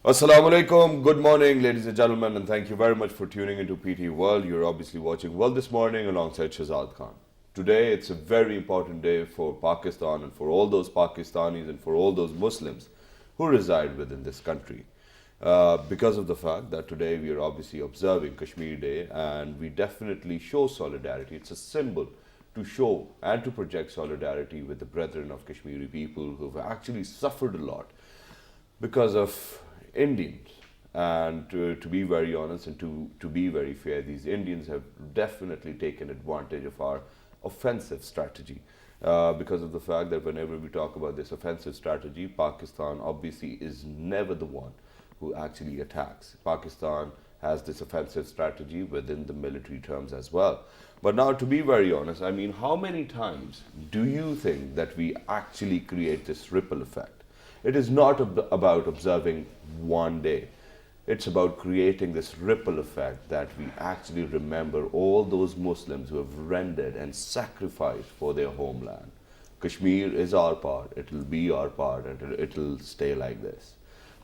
Assalamu alaikum, good morning ladies and gentlemen, and thank you very much for tuning into PTV World. You're obviously watching World This Morning alongside Shahzad Khan. Today it's a very important day for Pakistan and for all those Pakistanis and for all those Muslims who reside within this country. Because of the fact that today we are obviously observing Kashmir Day and we definitely show solidarity. It's a symbol to show and to project solidarity with the brethren of Kashmiri people who have actually suffered a lot because of Indians. And to be very honest and to be very fair, these Indians have definitely taken advantage of our offensive strategy. Because of the fact that whenever we talk about this offensive strategy, Pakistan obviously is never the one who actually attacks. Pakistan has this offensive strategy within the military terms as well. But now, to be very honest, I mean, how many times do you think that we actually create this ripple effect? It is not about observing one day. It's about creating this ripple effect that we actually remember all those Muslims who have rendered and sacrificed for their homeland. Kashmir is our part, it will be our part, and it will stay like this.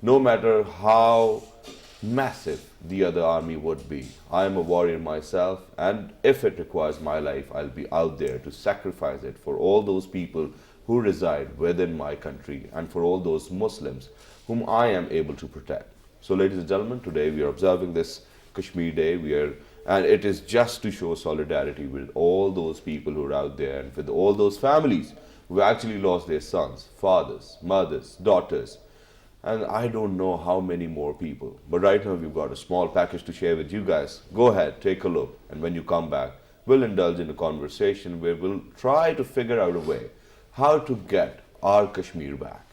No matter how massive the other army would be, I am a warrior myself, and if it requires my life, I'll be out there to sacrifice it for all those people who reside within my country and for all those Muslims whom I am able to protect. So ladies and gentlemen, today we are observing this Kashmir Day. And it is just to show solidarity with all those people who are out there and with all those families who actually lost their sons, fathers, mothers, daughters, and I don't know how many more people. But right now we've got a small package to share with you guys. Go ahead, take a look, and when you come back, we'll indulge in a conversation where we'll try to figure out a way how to get our Kashmir back.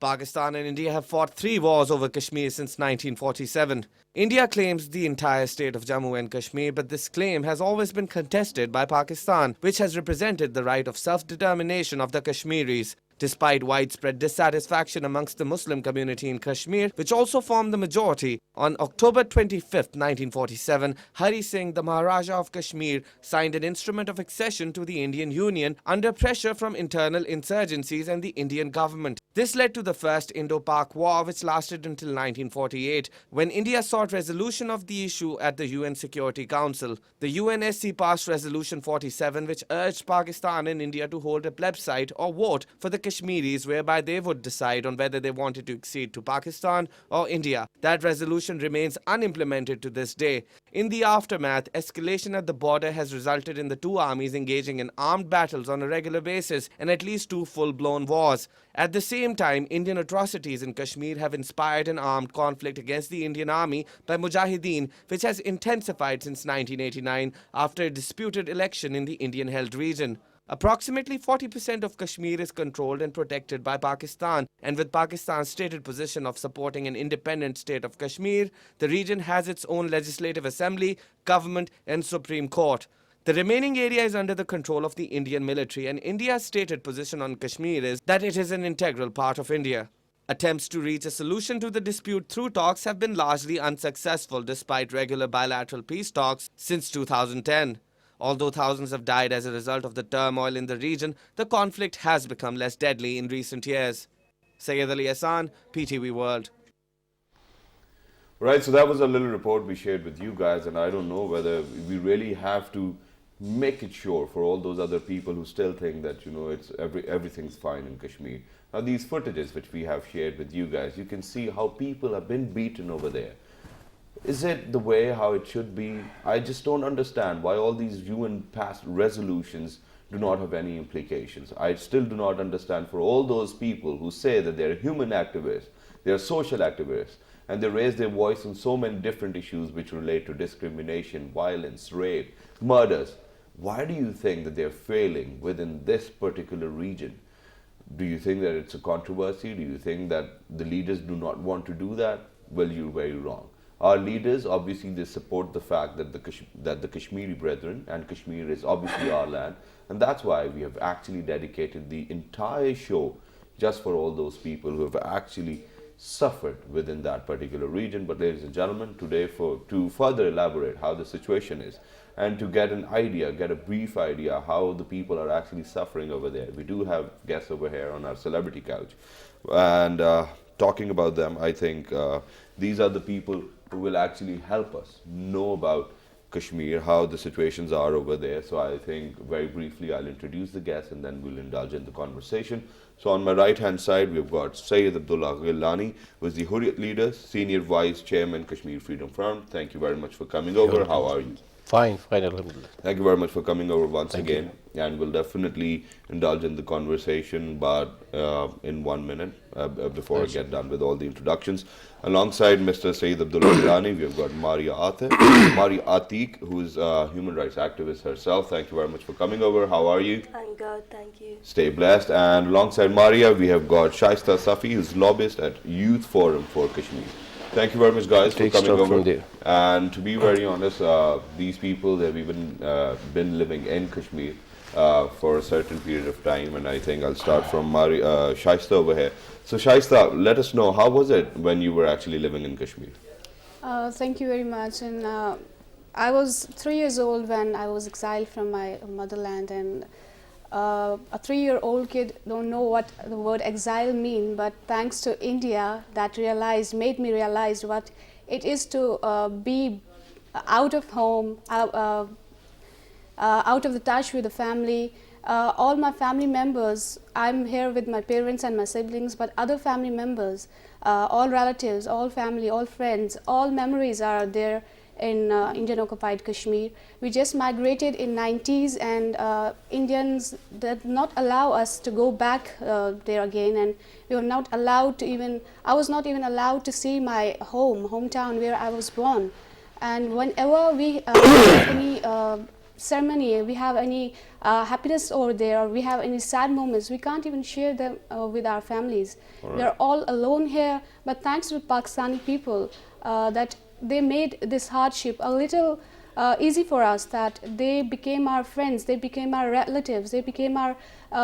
Pakistan and India have fought 3 wars over Kashmir since 1947. India claims the entire state of Jammu and Kashmir, but this claim has always been contested by Pakistan, which has represented the right of self-determination of the Kashmiris. Despite widespread dissatisfaction amongst the Muslim community in Kashmir, which also formed the majority, on October 25, 1947, Hari Singh, the Maharaja of Kashmir, signed an instrument of accession to the Indian Union under pressure from internal insurgencies and the Indian government. This led to the First Indo-Pak War, which lasted until 1948, when India sought resolution of the issue at the UN Security Council. The UNSC passed Resolution 47, which urged Pakistan and India to hold a plebiscite or vote for the Kashmiris, whereby they would decide on whether they wanted to accede to Pakistan or India. That resolution remains unimplemented to this day. In the aftermath, escalation at the border has resulted in the two armies engaging in armed battles on a regular basis and at least 2 full-blown wars. At the same time, Indian atrocities in Kashmir have inspired an armed conflict against the Indian army by Mujahideen, which has intensified since 1989 after a disputed election in the Indian-held region. Approximately 40% of Kashmir is controlled and protected by Pakistan, and with Pakistan's stated position of supporting an independent state of Kashmir, the region has its own legislative assembly, government, and Supreme Court. The remaining area is under the control of the Indian military, and India's stated position on Kashmir is that it is an integral part of India. Attempts to reach a solution to the dispute through talks have been largely unsuccessful despite regular bilateral peace talks since 2010. Although thousands have died as a result of the turmoil in the region, the conflict has become less deadly in recent years. Sayyid Ali Hassan, PTV World. Right, so that was a little report we shared with you guys, and I don't know whether we really have to make it sure for all those other people who still think that, you know, everything's fine in Kashmir. Now, these footages which we have shared with you guys, you can see how people have been beaten over there. Is it the way how it should be? I just don't understand why all these UN passed resolutions do not have any implications. I still do not understand for all those people who say that they're human activists, they're social activists, and they raise their voice on so many different issues which relate to discrimination, violence, rape, murders. Why do you think that they're failing within this particular region? Do you think that it's a controversy? Do you think that the leaders do not want to do that? Well, you're very wrong. Our leaders, obviously, they support the fact that the Kashmiri brethren, and Kashmir is obviously our land, and that's why we have actually dedicated the entire show just for all those people who have actually suffered within that particular region. But ladies and gentlemen, today to further elaborate how the situation is and to get an idea, get a brief idea how the people are actually suffering over there, we do have guests over here on our celebrity couch. And talking about them, I think these are the people who will actually help us know about Kashmir, how the situations are over there. So I think very briefly I'll introduce the guests and then we'll indulge in the conversation. So on my right hand side we've got Sayyid Abdullah Ghillani, who is the Hurriyat leader, Senior Vice Chairman, Kashmir Freedom Front. Thank you very much for coming over. How are you? Fine, alhamdulillah. Thank you very much for coming over once Thank again. And we'll definitely indulge in the conversation, but in 1 minute before I get done with all the introductions. Alongside Mr. Sayyid Abdullah Ghillani, we've got Maria Atiq, who is a human rights activist herself. Thank you very much for coming over. How are you? I'm good, thank you. Stay blessed. And alongside Maria, we have got Shaista Safi, who's lobbyist at Youth Forum for Kashmir. Thank you very much, guys, for coming over. And to be very honest, these people, they've even been living in Kashmir for a certain period of time. And I think I'll start from Shaista over here. So Shaista, let us know, how was it when you were actually living in Kashmir? Thank you very much. And I was 3 years old when I was exiled from my motherland, and a 3-year-old kid don't know what the word exile mean, but thanks to India, that made me realize what it is to be out of home, out of the touch with the family. All my family members, I'm here with my parents and my siblings, but other family members, all relatives, all family, all friends, all memories are there in Indian occupied Kashmir. We just migrated in 90s, and Indians did not allow us to go back there again, and we were not allowed to I was not even allowed to see my hometown where I was born. And whenever we have any ceremony, we have any happiness over there, or we have any sad moments, we can't even share them with our families. We are all alone here, but thanks to Pakistani people that they made this hardship a little easy for us, that they became our friends, they became our relatives, they became our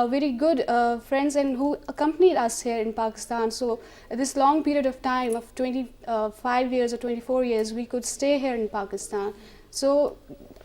very good friends, and who accompanied us here in Pakistan. So this long period of time of 25 years or 24 years, we could stay here in Pakistan. So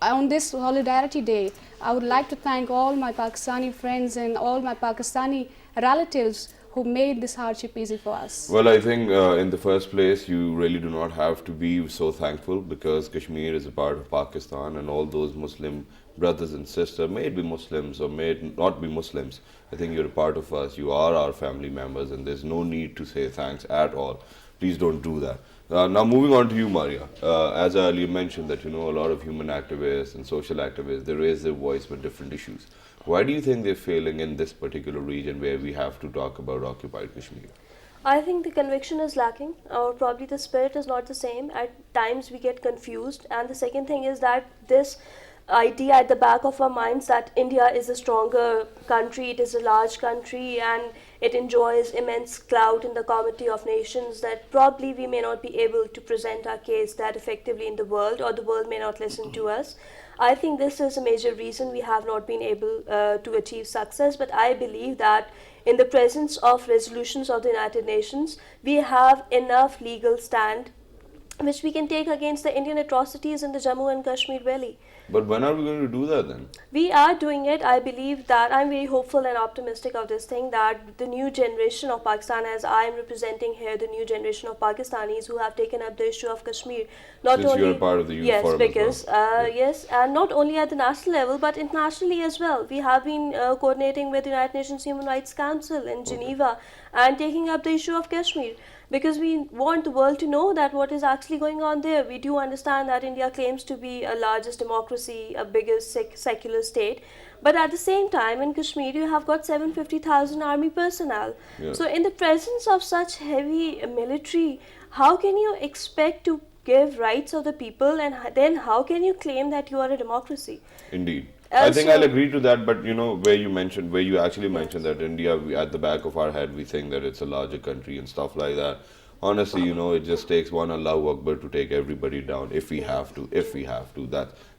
on this Solidarity Day, I would like to thank all my Pakistani friends and all my Pakistani relatives who made this hardship easy for us. Well, I think in the first place, you really do not have to be so thankful, because Kashmir is a part of Pakistan, and all those Muslim brothers and sisters, may it be Muslims or may it not be Muslims, I think you're a part of us, you are our family members, and there's no need to say thanks at all. Please don't do that. Now moving on to you, Maria. As I earlier mentioned that, a lot of human activists and social activists, they raise their voice with different issues. Why do you think they're failing in this particular region where we have to talk about occupied Kashmir? I think the conviction is lacking, or probably the spirit is not the same. At times we get confused, and the second thing is that this idea at the back of our minds that India is a stronger country, it is a large country, and it enjoys immense clout in the comity of nations, that probably we may not be able to present our case that effectively in the world, or the world may not listen to us. I think this is a major reason we have not been able to achieve success, but I believe that in the presence of resolutions of the United Nations, we have enough legal stand which we can take against the Indian atrocities in the Jammu and Kashmir Valley. But when are we going to do that then? We are doing it. I believe that I'm very hopeful and optimistic of this thing, that the new generation of Pakistan, as I am representing here, the new generation of Pakistanis who have taken up the issue of Kashmir, not Since only you're a part of the youth forum because as well. yes, and not only at the national level but internationally as well. We have been coordinating with the United Nations Human Rights Council in Geneva and taking up the issue of Kashmir, because we want the world to know that what is actually going on there. We do understand that India claims to be a largest democracy, a biggest secular state, but at the same time in Kashmir you have got 750,000 army personnel. Yeah. So in the presence of such heavy military, how can you expect to give rights of the people, and then how can you claim that you are a democracy? Indeed. I think I'll agree to that, but where you actually mentioned that India, at the back of our head, we think that it's a larger country and stuff like that. Honestly, it just takes one Allahu Akbar to take everybody down if we have to.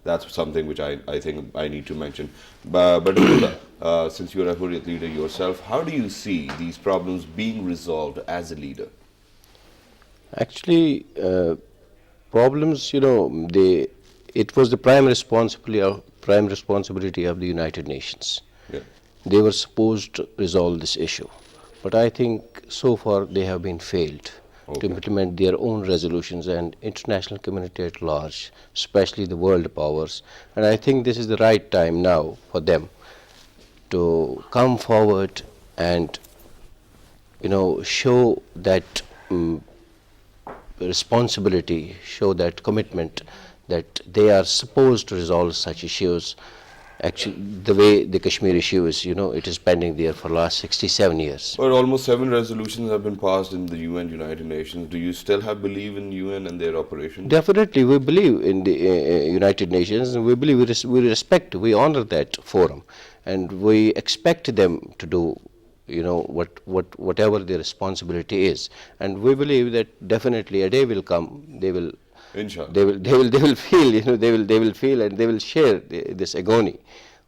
That's something which I think I need to mention. But Abdullah, since you're a Hurriyat leader yourself, how do you see these problems being resolved as a leader? Actually, problems, it was the prime responsibility of the United Nations. Yeah. They were supposed to resolve this issue. But I think so far they have been failed Okay. to implement their own resolutions, and international community at large, especially the world powers. And I think this is the right time now for them to come forward and show that responsibility, show that commitment that they are supposed to resolve such issues. Actually, the way the Kashmir issue is, it is pending there for last 67 years. But almost 7 resolutions have been passed in the UN, United Nations. Do you still have belief in UN and their operations? Definitely, we believe in the United Nations, and we believe we respect, we honor that forum, and we expect them to do, whatever their responsibility is, and we believe that definitely a day will come. They will Inshallah. they will feel, they will feel, and they will share this agony,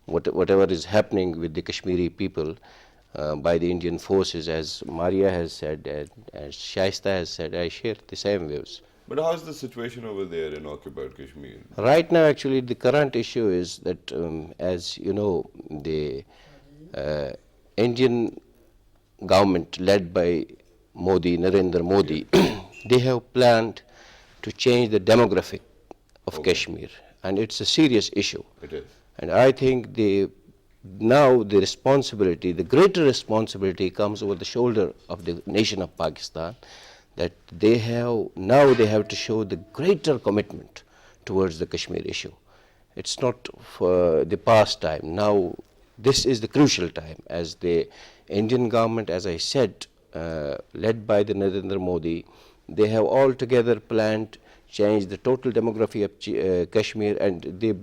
whatever is happening with the Kashmiri people by the Indian forces. As Maria has said, and as Shaista has said, I share the same views. But how's the situation over there in occupied Kashmir? Right now, actually, the current issue is that, as you know, the Indian government led by Narendra Modi, they have planned to change the demographic of Kashmir, and it's a serious issue. It is. And I think now the responsibility, the greater responsibility comes over the shoulder of the nation of Pakistan, that they have to show the greater commitment towards the Kashmir issue. It's not for the past time. Now this is the crucial time, as the Indian government, as I said, led by the Narendra Modi, they have altogether planned change the total demography of Kashmir, and the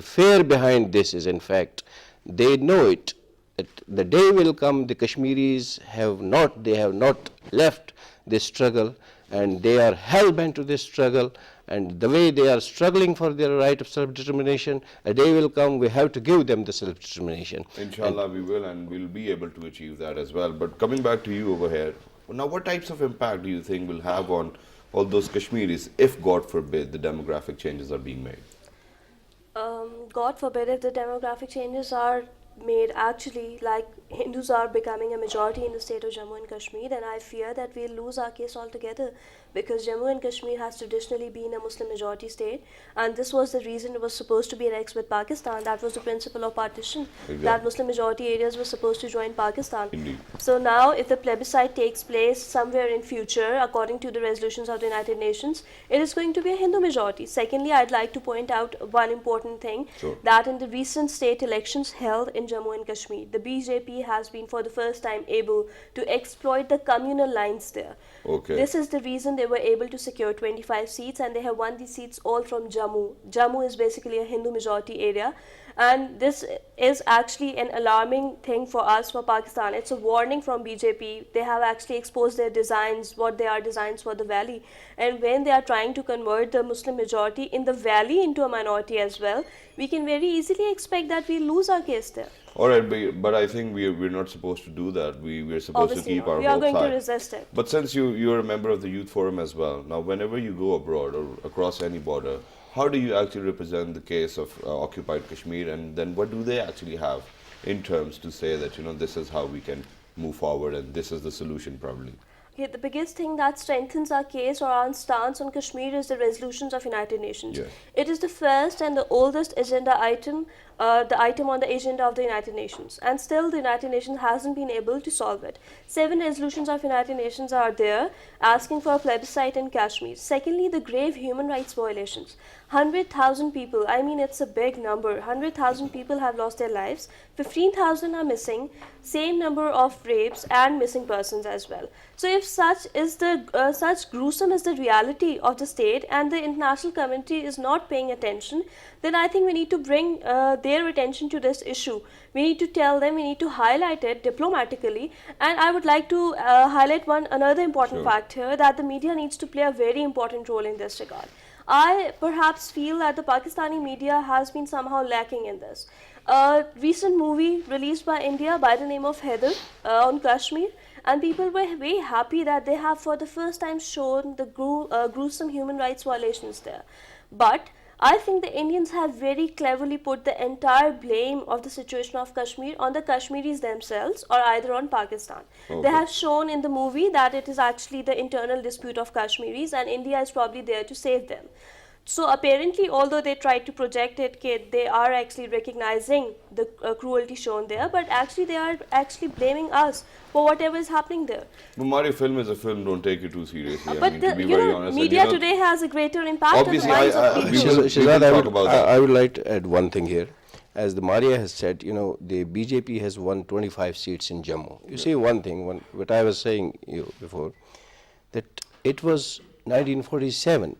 fear behind this is, in fact, they know it, that the day will come, the Kashmiris have not left this struggle, and they are hell-bent to this struggle, and the way they are struggling for their right of self-determination, a day will come, we have to give them the self-determination. Inshallah, we will, and we'll be able to achieve that as well. But coming back to you over here, now what types of impact do you think will have on all those Kashmiris if, God forbid, the demographic changes are being made? God forbid if the demographic changes are made, actually, like Hindus are becoming a majority in the state of Jammu and Kashmir, then I fear that we'll lose our case altogether, because Jammu and Kashmir has traditionally been a Muslim majority state, and this was the reason it was supposed to be annexed with Pakistan. That was the principle of partition, that Muslim majority areas were supposed to join Pakistan. Indeed. So now if the plebiscite takes place somewhere in future, according to the resolutions of the United Nations, it is going to be a Hindu majority. Secondly, I'd like to point out one important thing, Sure. that in the recent state elections held in Jammu and Kashmir, the BJP has been for the first time able to exploit the communal lines there. Okay. This is the reason they were able to secure 25 seats, and they have won these seats all from Jammu. Jammu is basically a Hindu majority area, and this is actually an alarming thing for us, for Pakistan. It's a warning from BJP. They have actually exposed their designs, what they are designs for the valley, and when they are trying to convert the Muslim majority in the valley into a minority as well, we can very easily expect that we lose our case there. All right, but I think we're not supposed to do that. We're supposed Obviously to keep not. our We are hopes going to high. resist it. But since you're a member of the youth forum as well, now whenever you go abroad or across any border, how do you actually represent the case of occupied Kashmir, and then what do they actually have in terms to say that this is how we can move forward and this is the solution probably? Okay, the biggest thing that strengthens our case or our stance on Kashmir is the resolutions of United Nations. Yes. It is the first and the oldest agenda item, the item on the agenda of the United Nations, and still the United Nations hasn't been able to solve it. 7 resolutions of United Nations are there asking for a plebiscite in Kashmir. Secondly, the grave human rights violations. 100,000 people, I mean, it's a big number. 100,000 people have lost their lives. 15,000 are missing. Same number of rapes and missing persons as well. So if such gruesome is the reality of the state, and the international community is not paying attention, then I think we need to bring their attention to this issue. We need to tell them, we need to highlight it diplomatically, and I would like to highlight another important fact here, that the media needs to play a very important role in this regard. I perhaps feel that the Pakistani media has been somehow lacking in this. A recent movie released by India by the name of Heather on Kashmir, and people were very happy that they have for the first time shown the gruesome human rights violations there. But I think the Indians have very cleverly put the entire blame of the situation of Kashmir on the Kashmiris themselves or either on Pakistan. Okay. They have shown in the movie that it is actually the internal dispute of Kashmiris and India is probably there to save them. So apparently, although they tried to project it, they are actually recognizing the cruelty shown there, but actually they are actually blaming us for whatever is happening there. But Mario, film is a film. Don't take it too seriously. I But mean, to be you very know, honest. media And, you know, today has a greater impact on the obviously, minds of we people. will Shahzad, talk about that. I would like to add one thing here. As the Maria has said, you know, the BJP has won 25 seats in Jammu. You see one thing, what I was saying you before, that it was 1947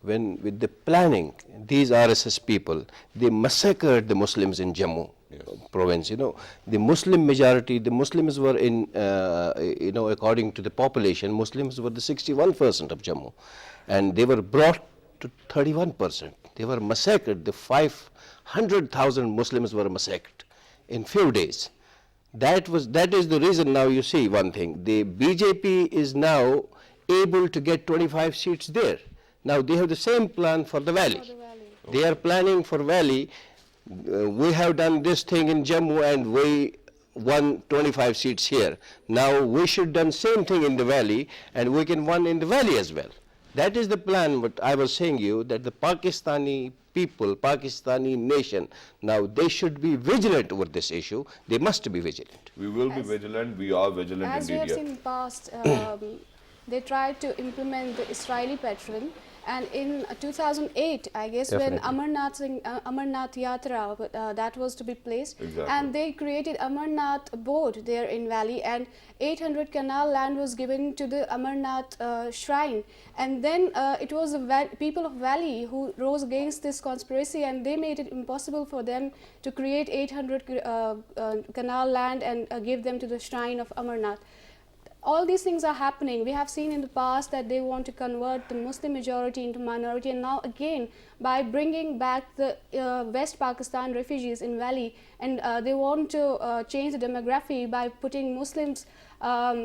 when with the planning, these RSS people, they massacred the Muslims in Jammu province. You know, the Muslim majority, the Muslims were in, you know, according to the population, Muslims were the 61% of Jammu, and they were brought to 31%. They were massacred. The 500,000 Muslims were massacred in few days. That is the reason. Now you see one thing, the BJP is now able to get 25 seats there. Now they have the same plan for the valley. They are planning for valley. We have done this thing in Jammu and we won 25 seats here. Now we should done same thing in the valley and we can win in the valley as well. That is the plan. What I was saying you, that the Pakistani people, Pakistani nation, now they should be vigilant over this issue. They must be vigilant. We will be vigilant. We are vigilant As we indeed. have seen in the past, they tried to implement the Israeli pattern, and in 2008, I guess, Definitely. when Amarnath Yatra, that was to be placed, Exactly. and they created Amarnath board there in valley, and 800 canal land was given to the Amarnath shrine, and then it was the people of valley who rose against this conspiracy, and they made it impossible for them to create 800 canal land and give them to the shrine of Amarnath. All these things are happening. We have seen in the past that they want to convert the Muslim majority into minority, and now again by bringing back the West Pakistan refugees in valley, and they want to change the demography by putting Muslims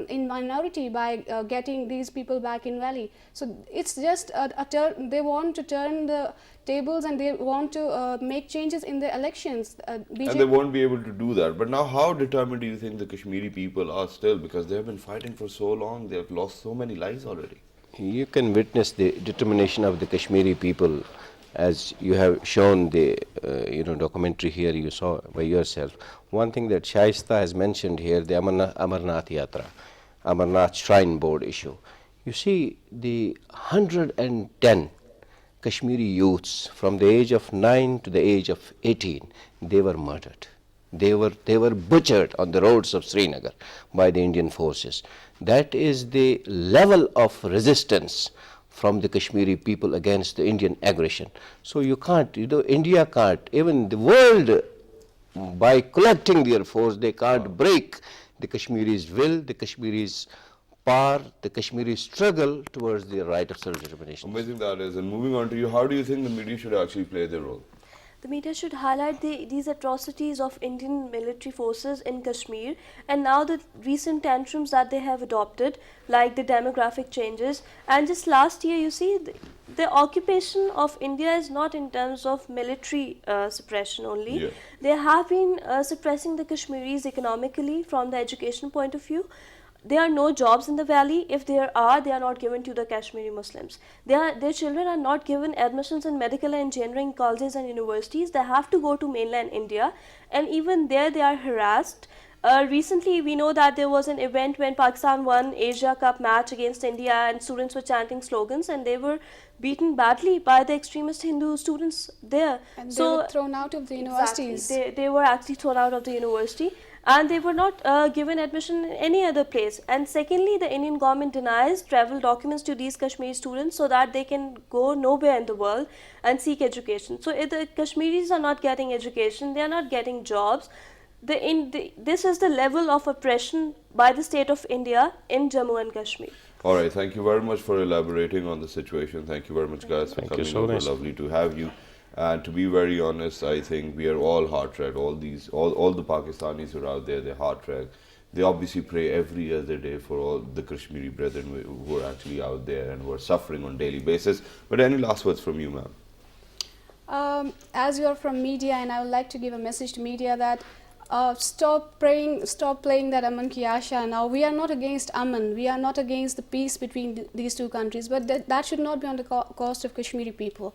in minority by getting these people back in valley. So it's just a turn. They want to turn the tables and they want to make changes in the elections. And they won't be able to do that. But now, how determined do you think the Kashmiri people are still? Because they have been fighting for so long, they have lost so many lives already. You can witness the determination of the Kashmiri people, as you have shown the you know, documentary here. You saw by yourself. One thing that Shaista has mentioned here, the Amarnath Yatra, Amarnath Shrine Board issue. You see, the 110 Kashmiri youths from the age of 9 to the age of 18, they were murdered. They were butchered on the roads of Srinagar by the Indian forces. That is the level of resistance from the Kashmiri people against the Indian aggression. So you can't, you know, India can't, even the world, by collecting their force, they can't break the Kashmiris' will, the Kashmiris' power, the Kashmiri struggle towards the right of self-determination. Amazing that is. And moving on to you, how do you think the media should actually play their role? The media should highlight these atrocities of Indian military forces in Kashmir, and now the recent tantrums that they have adopted, like the demographic changes. And just last year, you see, the occupation of India is not in terms of military suppression only. Yeah. They have been suppressing the Kashmiris economically from the education point of view. There are no jobs in the valley. If there are, they are not given to the Kashmiri Muslims. Their children are not given admissions in medical and engineering colleges and universities. They have to go to mainland India, and even there they are harassed. Recently, we know that there was an event when Pakistan won Asia Cup match against India, and students were chanting slogans, and they were beaten badly by the extremist Hindu students there. And they were thrown out of the universities. Exactly. They were actually thrown out of the university, and they were not given admission in any other place. And secondly, the Indian government denies travel documents to these Kashmiri students so that they can go nowhere in the world and seek education. So if the Kashmiris are not getting education, they are not getting jobs. This is the level of oppression by the state of India in Jammu and Kashmir. All right, thank you very much for elaborating on the situation. Thank you very much, guys, for coming over. Lovely to have you. And to be very honest, I think we are all heart-wrecked. All the Pakistanis who are out there, they're heart-wrecked. They obviously pray every other day for all the Kashmiri brethren who are actually out there and who are suffering on a daily basis. But any last words from you, ma'am? As you are from media, and I would like to give a message to media that stop playing that Aman ki Asha. Now, we are not against Aman, we are not against the peace between these two countries, but that should not be on the cost of Kashmiri people.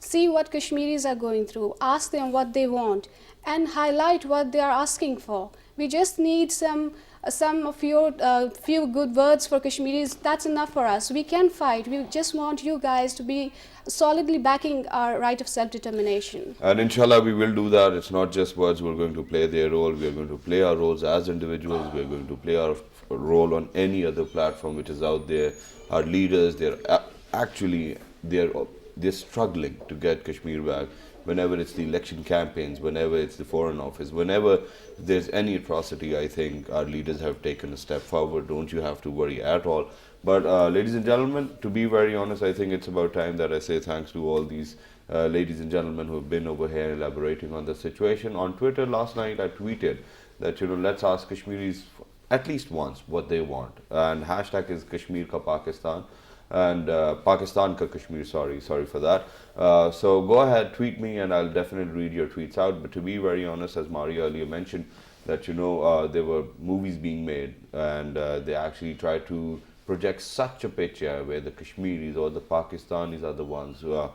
See what Kashmiris are going through, ask them what they want, and highlight what they are asking for. We just need some of your few good words for Kashmiris. That's enough for us. We can fight. We just want you guys to be solidly backing our right of self-determination. And inshallah, we will do that. It's not just words. We're going to play their role. We are going to play our roles as individuals. We are going to play our role on any other platform which is out there. Our leaders, they're struggling to get Kashmir back. Whenever it's the election campaigns, whenever it's the Foreign Office, whenever there's any atrocity, I think our leaders have taken a step forward. Don't you have to worry at all. But ladies and gentlemen, to be very honest, I think it's about time that I say thanks to all these ladies and gentlemen who have been over here elaborating on the situation. On Twitter last night, I tweeted that, let's ask Kashmiris at least once what they want. And hashtag is Kashmir ka Pakistan. And Pakistan ka Kashmir, sorry for that. So go ahead, tweet me, and I'll definitely read your tweets out. But to be very honest, as Maria earlier mentioned, that there were movies being made, and they actually tried to project such a picture where the Kashmiris or the Pakistanis are the ones who are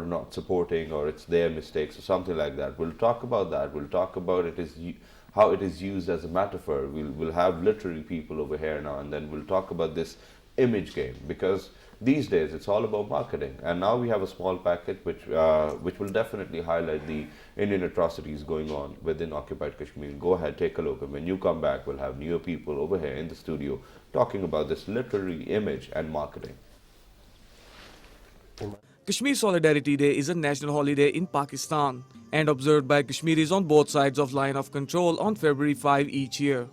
not supporting, or it's their mistakes or something like that. We'll talk about that. We'll talk about how it is used as a metaphor. We'll have literary people over here now, and then we'll talk about this image game, because these days it's all about marketing. And now we have a small packet which will definitely highlight the Indian atrocities going on within occupied Kashmir. Go ahead, take a look, and when you come back, we'll have newer people over here in the studio talking about this literary image and marketing. Kashmir Solidarity Day is a national holiday in Pakistan and observed by Kashmiris on both sides of line of control on February 5 each year.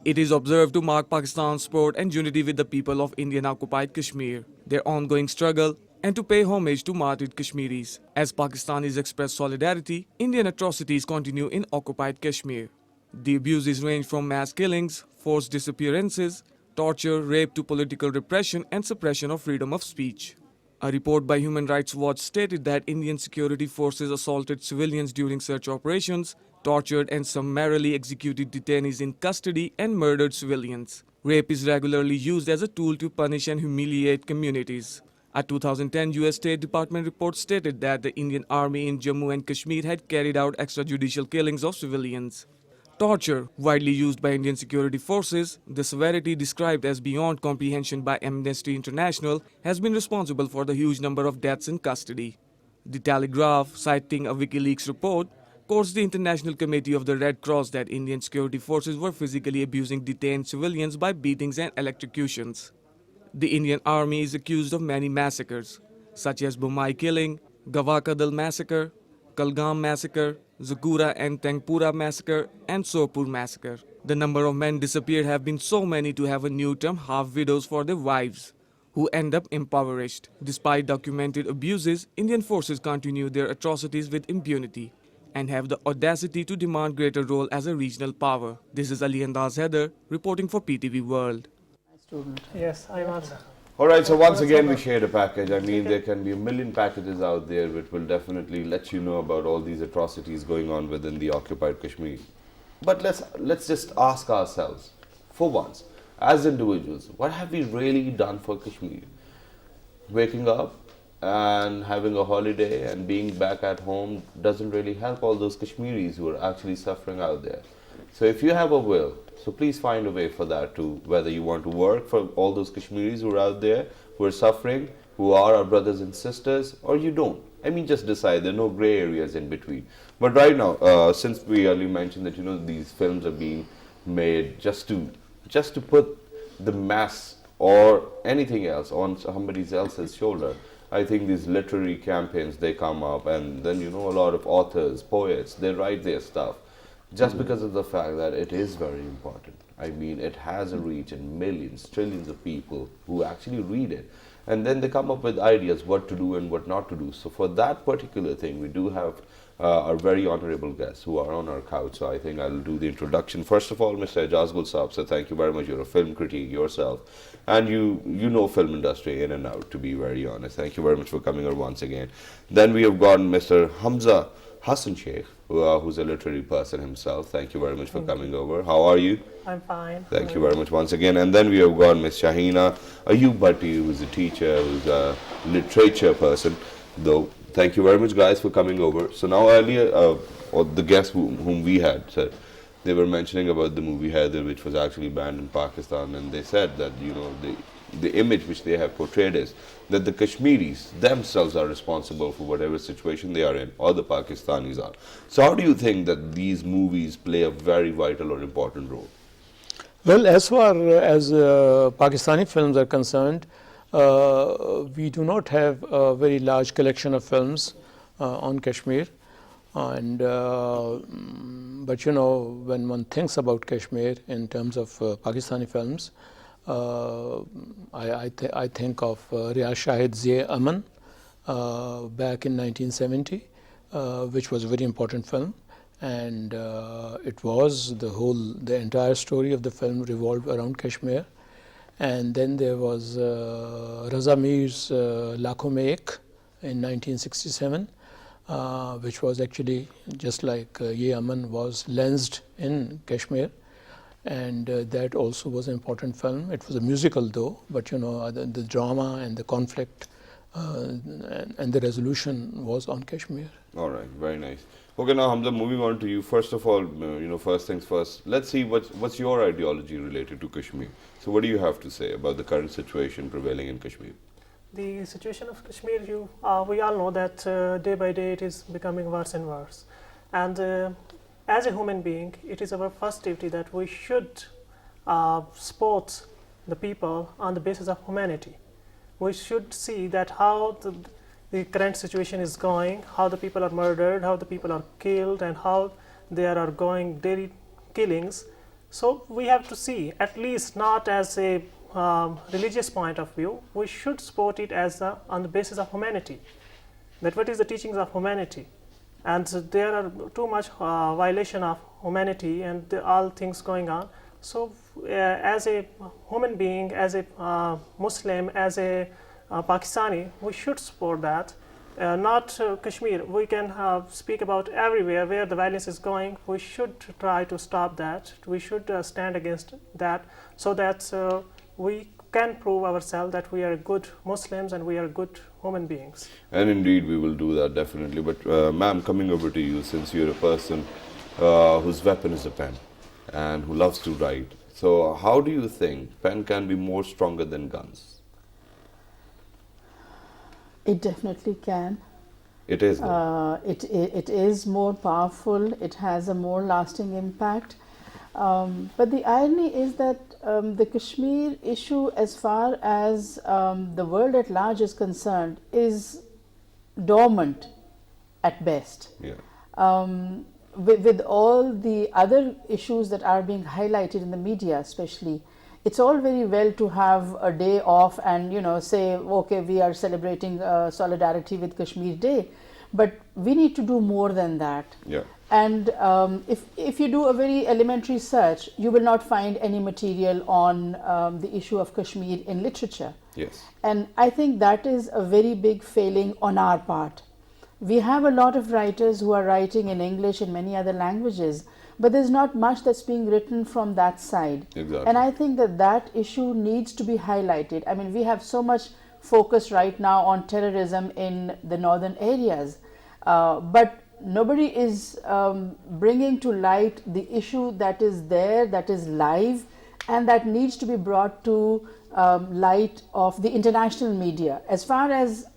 It is observed to mark Pakistan's support and unity with the people of Indian-occupied Kashmir, their ongoing struggle, and to pay homage to martyred Kashmiris. As Pakistanis express solidarity, Indian atrocities continue in occupied Kashmir. The abuses range from mass killings, forced disappearances, torture, rape to political repression and suppression of freedom of speech. A report by Human Rights Watch stated that Indian security forces assaulted civilians during search operations, tortured and summarily executed detainees in custody, and murdered civilians. Rape is regularly used as a tool to punish and humiliate communities. A 2010 US State Department report stated that the Indian Army in Jammu and Kashmir had carried out extrajudicial killings of civilians. Torture, widely used by Indian security forces, the severity described as beyond comprehension by Amnesty International, has been responsible for the huge number of deaths in custody. The Telegraph, citing a WikiLeaks report, quotes the International Committee of the Red Cross that Indian security forces were physically abusing detained civilians by beatings and electrocutions. The Indian Army is accused of many massacres, such as Bomai killing, Gawakadal massacre, Kalgam massacre, Zakura and Tangpura massacre, and Sopur massacre. The number of men disappeared have been so many to have a new term, half-widows for their wives, who end up impoverished. Despite documented abuses, Indian forces continue their atrocities with impunity and have the audacity to demand greater role as a regional power. This is Ali Andaz Heather reporting for PTV World. Yes, I'm also. Alright, so once again we shared a package. I mean, there can be a million packages out there which will definitely let you know about all these atrocities going on within the occupied Kashmir. But let's just ask ourselves, for once, as individuals, what have we really done for Kashmir? Waking up and having a holiday and being back at home doesn't really help all those Kashmiris who are actually suffering out there. So if you have a will, so please find a way for that too, whether you want to work for all those Kashmiris who are out there, who are suffering, who are our brothers and sisters, or you don't. I mean, just decide. There are no gray areas in between. But right now, since we earlier mentioned that, these films are being made just to put the mass or anything else on somebody else's shoulder, I think these literary campaigns, they come up, and then, a lot of authors, poets, they write their stuff. Just because of the fact that it is very important. I mean, it has a reach in millions, trillions of people who actually read it. And then they come up with ideas what to do and what not to do. So for that particular thing, we do have our very honorable guests who are on our couch. So I think I'll do the introduction. First of all, Mr. Ejaz Gul Saab, so thank you very much. You're a film critic yourself, and you know film industry in and out, to be very honest. Thank you very much for coming over once again. Then we have got Mr. Hamza Hassan Sheikh, who's a literary person himself. Thank you very much for coming over. How are you? I'm fine. Thank you very much once again. And then we have got Ms. Shahina Ayub Bhatti, who's a teacher, who's a literature person. Though, thank you very much, guys, for coming over. So now earlier, or the guests whom we had said, they were mentioning about the movie Haider, which was actually banned in Pakistan, and they said that, you know, the image which they have portrayed is that the Kashmiris themselves are responsible for whatever situation they are in, or the Pakistanis are. So how do you think that these movies play a very vital or important role? Well, as far as Pakistani films are concerned, we do not have a very large collection of films on Kashmir. And but you know, when one thinks about Kashmir in terms of Pakistani films, I think of Riyaz Shahid's Ye Aman back in 1970, which was a very important film, and it was the entire story of the film revolved around Kashmir. And then there was Raza Mir's Lakhon Mein Ek in 1967, which was actually just like Ye Aman was lensed in Kashmir, and that also was an important film. It was a musical though, but you know, the drama and the conflict and the resolution was on Kashmir. All right, very nice. Okay, now Hamza, moving on to you. First of all, you know, first things first, let's see what's your ideology related to Kashmir. So what do you have to say about the current situation prevailing in Kashmir? The situation of Kashmir, we all know that day by day it is becoming worse and worse. And as a human being, it is our first duty that we should support the people on the basis of humanity. We should see that how the current situation is going, how the people are murdered, how the people are killed, and how there are going daily killings. So we have to see, at least not as a religious point of view, we should support it as on the basis of humanity. That what is the teachings of humanity, and there are too much violation of humanity and all things going on. So as a human being, as a Muslim, as a Pakistani, we should support that. Not Kashmir. We can speak about everywhere where the violence is going. We should try to stop that. We should stand against that, so that we can prove ourselves that we are good Muslims and we are good human beings. And indeed, we will do that definitely. But ma'am, coming over to you, since you're a person whose weapon is a pen and who loves to write, so how do you think pen can be more stronger than guns? It definitely can. It is. It is more powerful. It has a more lasting impact. But the irony is that the Kashmir issue, as far as the world at large is concerned, is dormant at best. Yeah. With all the other issues that are being highlighted in the media, especially, it's all very well to have a day off and, you know, say, okay, we are celebrating solidarity with Kashmir Day, but we need to do more than that. Yeah. And if you do a very elementary search, you will not find any material on the issue of Kashmir in literature. Yes. And I think that is a very big failing on our part. We have a lot of writers who are writing in English and many other languages, but there's not much that's being written from that side. Exactly. And I think that issue needs to be highlighted. I mean, we have so much focus right now on terrorism in the northern areas, but nobody is bringing to light the issue that is there, that is live, and that needs to be brought to light of the international media. As far as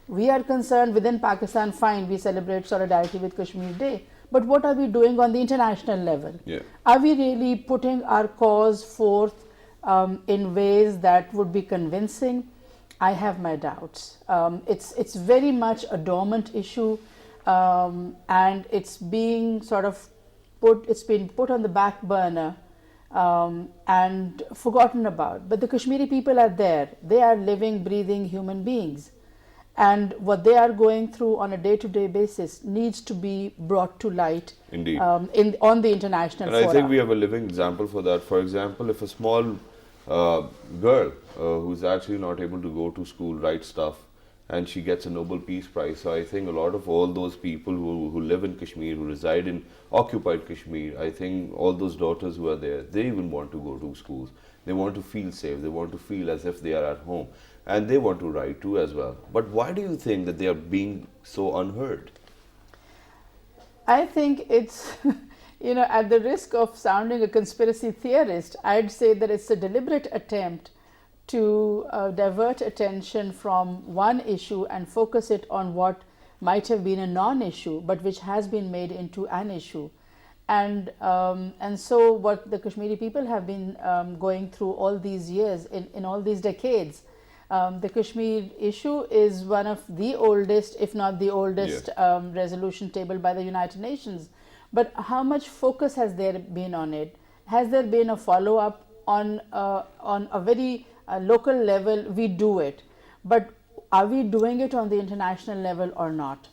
we are concerned, within Pakistan, fine, we celebrate solidarity with Kashmir Day. But what are we doing on the international level? Yeah. Are we really putting our cause forth in ways that would be convincing? I have my doubts. It's very much a dormant issue, and it's being sort of been put on the back burner and forgotten about. But the Kashmiri people are there. They are living, breathing human beings. and what they are going through on a day-to-day basis needs to be brought to light. Indeed. On the international And fora. I think we have a living example for that. For example, if a small girl who's actually not able to go to school writes stuff and she gets a Nobel Peace Prize, so I think a lot of all those people who live in Kashmir, who reside in occupied Kashmir, I think all those daughters who are there, they even want to go to schools. They want to feel safe, they want to feel as if they are at home, and they want to write too as well. But why do you think that they are being so unheard? I think it's, at the risk of sounding a conspiracy theorist, I'd say that it's a deliberate attempt to divert attention from one issue and focus it on what might have been a non-issue, but which has been made into an issue. And so what the Kashmiri people have been going through all these years, in all these decades, the Kashmir issue is one of the oldest, if not the oldest, resolution tabled by the United Nations. But how much focus has there been on it? Has there been a follow-up on a very local level? We do it, but are we doing it on the international level or not?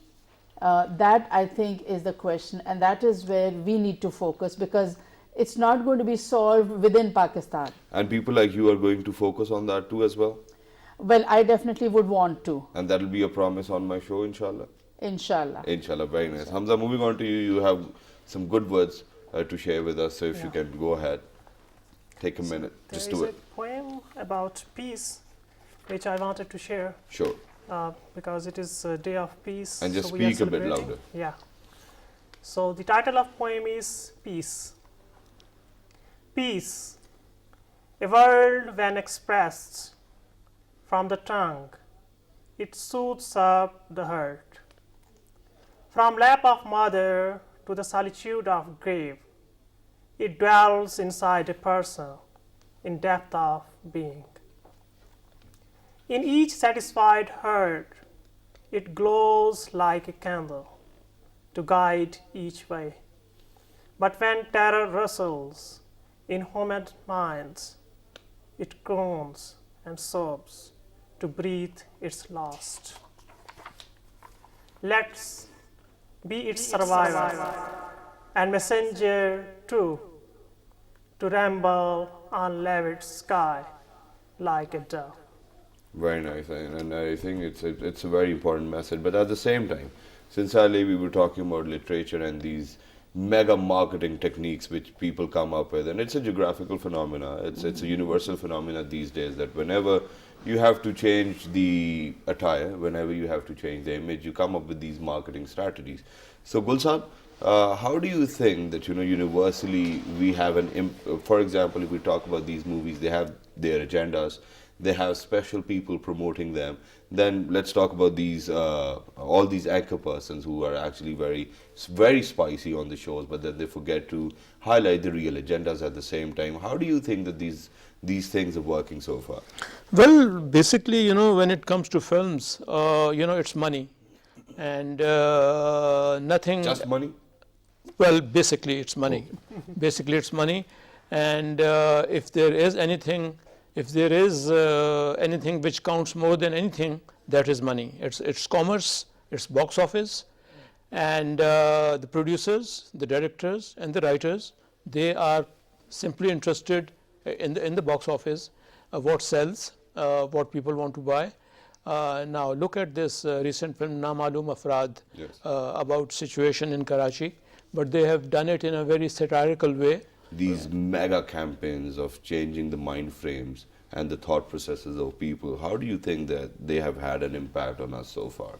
That, I think, is the question, and that is where we need to focus, because it's not going to be solved within Pakistan. And people like you are going to focus on that too as well? Well, I definitely would want to. And that will be a promise on my show, inshallah? Inshallah. Inshallah, very nice. Hamza, moving on to you, you have some good words to share with us, so if you can go ahead, take a minute, just do it. There is a poem about peace which I wanted to share. Sure. Because it is a day of peace. And just so we are speak a bit celebrating. louder. Yeah. So the title of poem is Peace. Peace, a word when expressed from the tongue, it soothes up the heart. From lap of mother to the solitude of grave, it dwells inside a person in depth of being. In each satisfied heart, it glows like a candle to guide each way. But when terror rustles in human minds, it groans and sobs to breathe its last. Let's be its survivor and messenger too, to ramble on levied sky like a dove. Very nice, and I think it's a very important message. But at the same time, since earlier we were talking about literature and these mega marketing techniques which people come up with, and it's a geographical phenomena, it's a universal phenomena these days, that whenever you have to change the attire, whenever you have to change the image, you come up with these marketing strategies. So Gulsan, how do you think that, universally we have for example, if we talk about these movies, they have their agendas, they have special people promoting them. Then let's talk about these all these anchor persons who are actually very spicy on the shows, but then they forget to highlight the real agendas at the same time. How do you think that these things are working so far? Well, basically, when it comes to films, it's money, and nothing. Just money? Well, basically, it's money. Basically, it's money, and if there is anything which counts more than anything, that is money. It's commerce, it's box office, and the producers, the directors, and the writers, they are simply interested in the box office, what sells, what people want to buy. Now look at this recent film Namalum Afraad, about situation in Karachi, but they have done it in a very satirical way. These mega campaigns of changing the mind frames and the thought processes of people, how do you think that they have had an impact on us so far?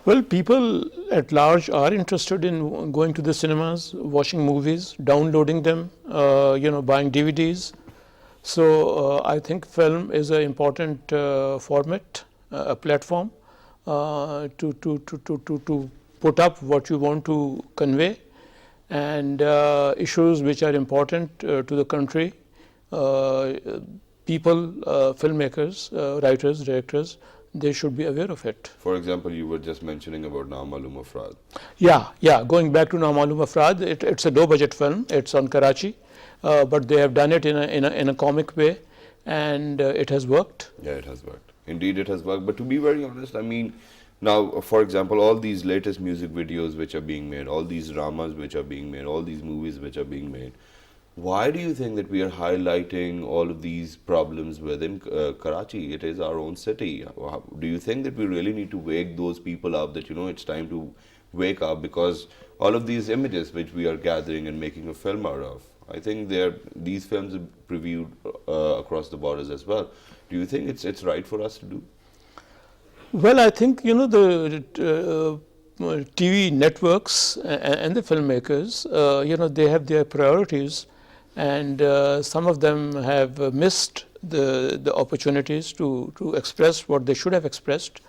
Well, people at large are interested in going to the cinemas, watching movies, downloading them, buying DVDs. So I think film is an important format, a platform to put up what you want to convey, and issues which are important to the country. People, filmmakers, writers, directors, they should be aware of it. For example, you were just mentioning about Namalum Afraad. Yeah. Going back to Namalum Afraad, it's a low-budget film. It's on Karachi, but they have done it in a comic way, and it has worked. Yeah, it has worked. Indeed, it has worked. But to be very honest, I mean, now, for example, all these latest music videos which are being made, all these dramas which are being made, all these movies which are being made, why do you think that we are highlighting all of these problems within Karachi? It is our own city. Do you think that we really need to wake those people up that, you know, it's time to wake up, because all of these images which we are gathering and making a film out of, I think these films are previewed across the borders as well. Do you think it's right for us to do? Well, I think, you know, the TV networks and the filmmakers, you know, they have their priorities, and some of them have missed the opportunities to express what they should have expressed,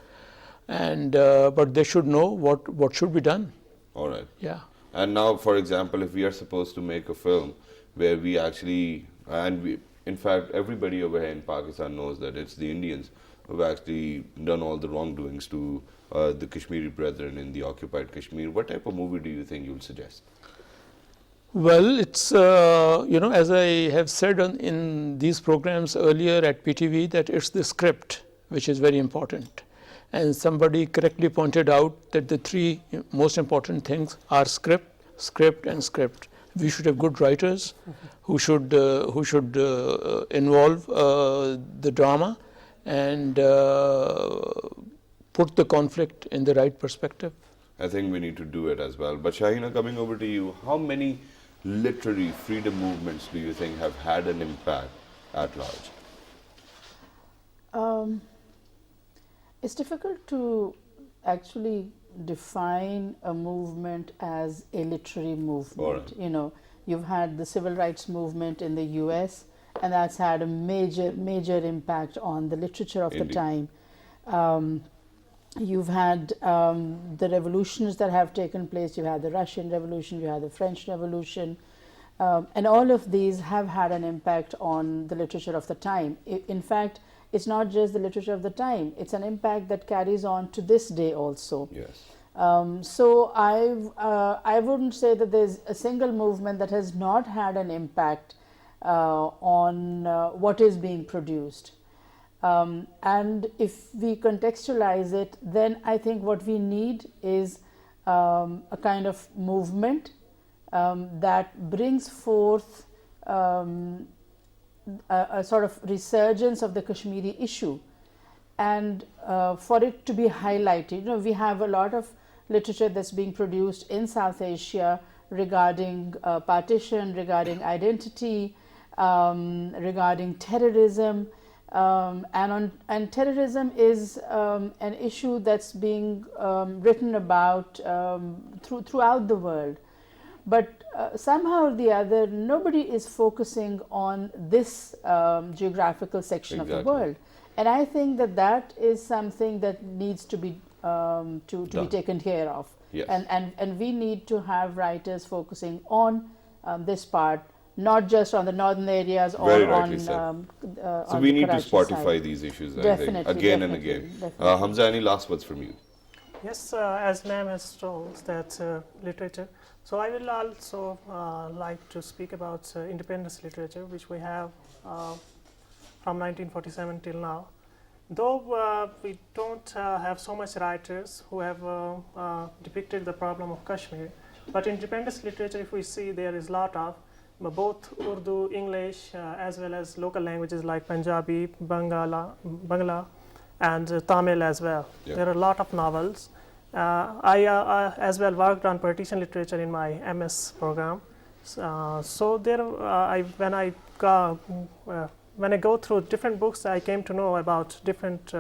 and but they should know what should be done. All right. Yeah. And now, for example, if we are supposed to make a film where we actually, in fact, everybody over here in Pakistan knows that it's the Indians who have actually done all the wrongdoings to the Kashmiri brethren in the occupied Kashmir. What type of movie do you think you'll suggest? Well, it's, you know, as I have said in these programs earlier at PTV, that it's the script which is very important. And somebody correctly pointed out that the three most important things are script, script, and script. We should have good writers who should involve the drama and put the conflict in the right perspective. I think we need to do it as well. But Shahina, coming over to you, how many literary freedom movements do you think have had an impact at large? It's difficult to actually define a movement as a literary movement. Right. You know, you've had the civil rights movement in the US, and that's had a major impact on the literature of Indeed. the time. You've had the revolutions that have taken place. You had the Russian Revolution, you had the French Revolution, and all of these have had an impact on the literature of the time. In fact, it's not just the literature of the time, it's an impact that carries on to this day also. Yes. So I wouldn't say that there's a single movement that has not had an impact on what is being produced. And if we contextualize it, then I think what we need is a kind of movement that brings forth a sort of resurgence of the Kashmiri issue, and for it to be highlighted. You know, we have a lot of literature that's being produced in South Asia regarding partition, regarding identity, regarding terrorism. And terrorism is an issue that's being written about throughout the world. But somehow or the other, nobody is focusing on this geographical section of the world. And I think that is something that needs to be be taken care of. Yes. And we need to have writers focusing on this part, not just on the northern areas or Very on rightly said. So we need to Spotify these issues, I think, again and again. Hamza, any last words from you? Yes, as ma'am has told that literature. So I will also like to speak about independence literature, which we have from 1947 till now. Though we don't have so much writers who have depicted the problem of Kashmir, but independence literature, if we see, there is a lot of both Urdu, English, as well as local languages like Punjabi, Bangla, and Tamil as well. Yeah. There are a lot of novels. I as well worked on partition literature in my MS program. So there, when I go through different books, I came to know about different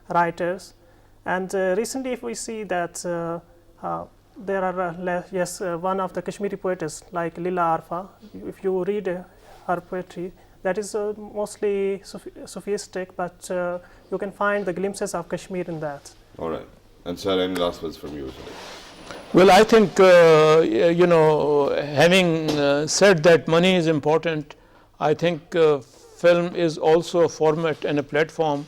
writers. And recently, if we see that there are one of the Kashmiri poets like Lila Arfa. If you read her poetry, that is mostly sophistic, but you can find the glimpses of Kashmir in that. All right. And sir, any last words from you? Well, I think, you know, having said that money is important, I think film is also a format and a platform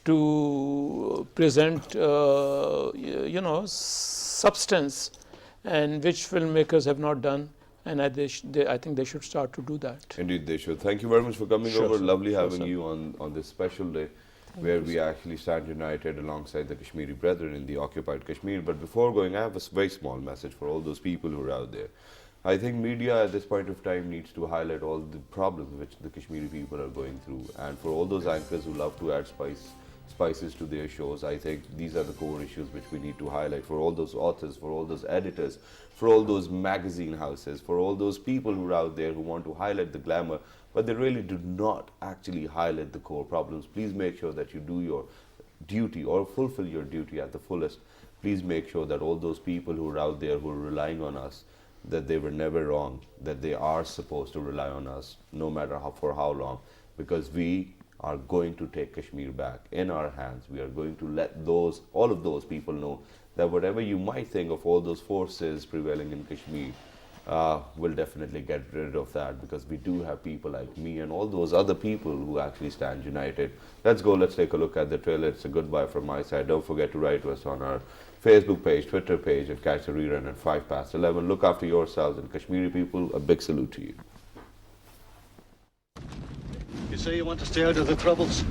to present, you know, substance, and which filmmakers have not done, and I think they should start to do that. Indeed, they should. Thank you very much for coming over. Lovely having you on this special day. where we actually stand united alongside the Kashmiri brethren in the occupied Kashmir. But before going, I have a very small message for all those people who are out there. I think media at this point of time needs to highlight all the problems which the Kashmiri people are going through, and for all those anchors who love to add spices to their shows, I think these are the core issues which we need to highlight. For all those authors, for all those editors, for all those magazine houses, for all those people who are out there who want to highlight the glamour, but they really do not actually highlight the core problems. Please make sure that you do your duty or fulfill your duty at the fullest. Please make sure that all those people who are out there who are relying on us, that they were never wrong, that they are supposed to rely on us no matter for how long, because we are going to take Kashmir back in our hands. We are going to let all of those people know that whatever you might think of all those forces prevailing in Kashmir, we'll definitely get rid of that, because we do have people like me and all those other people who actually stand united. Let's go, let's take a look at the trailer. It's a goodbye from my side. Don't forget to write to us on our Facebook page, Twitter page, and catch the rerun at 11:05. Look after yourselves, and Kashmiri people, a big salute to you. You say you want to stay out of the troubles?